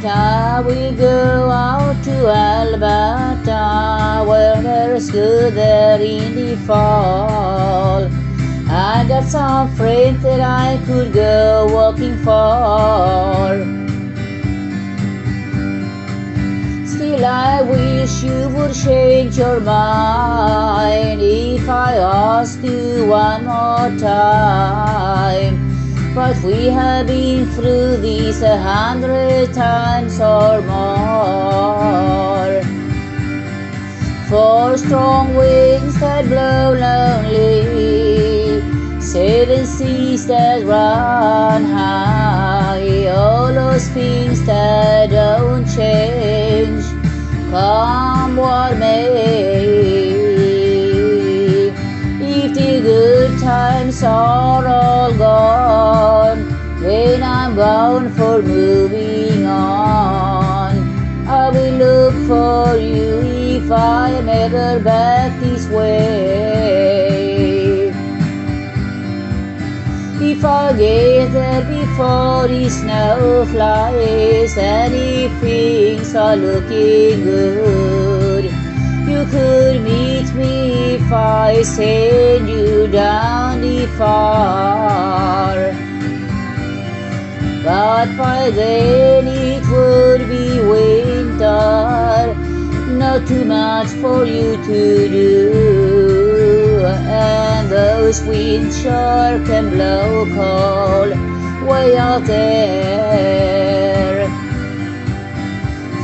I will go out to Alberta, where there's good there in the fall. I got some friends that I could go walking for. Still I wish you would change your mind if I ask you one more time. But we have been through this 100 times or more. 4 strong winds that blow lonely, 7 seas that run high, all those things that don't change, come what may. If the good times are all gone, then I'm bound for moving on. I will look for you if I am ever back this way. If I get there before the snow flies, and if things are looking good, you could meet me if I send you down the far. But by then it would be winter, not too much for you to do, and those winds sure can blow cold way out there.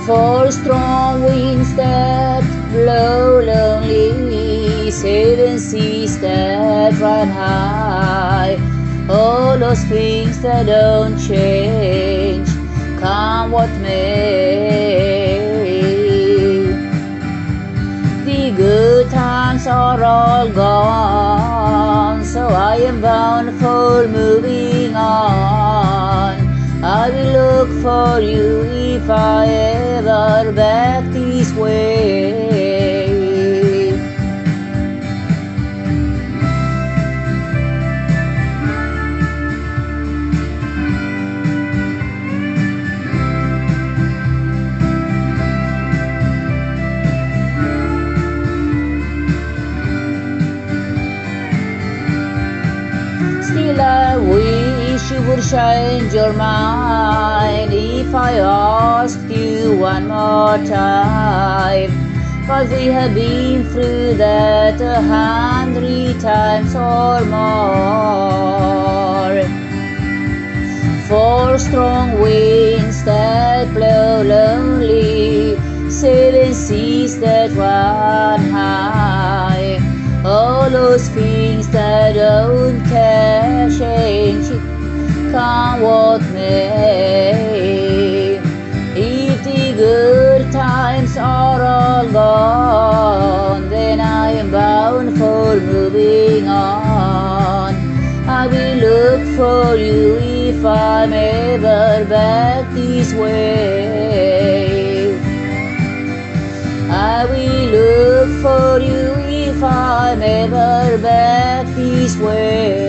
4 strong winds that blow lonely, 7 seas that run high, all those things that don't change, come what may. The good times are all gone, so I am bound for moving on. I will look for you if I ever back this way. Still I wish you would change your mind if I asked you one more time. But we have been through that 100 times or more. 4 strong winds that blow lonely, 7 seas that run high, all those things that don't care change, come what may. If the good times are all gone, then I am bound for moving on. I will look for you if I'm ever back this way. I will look for you if I'm ever back this way.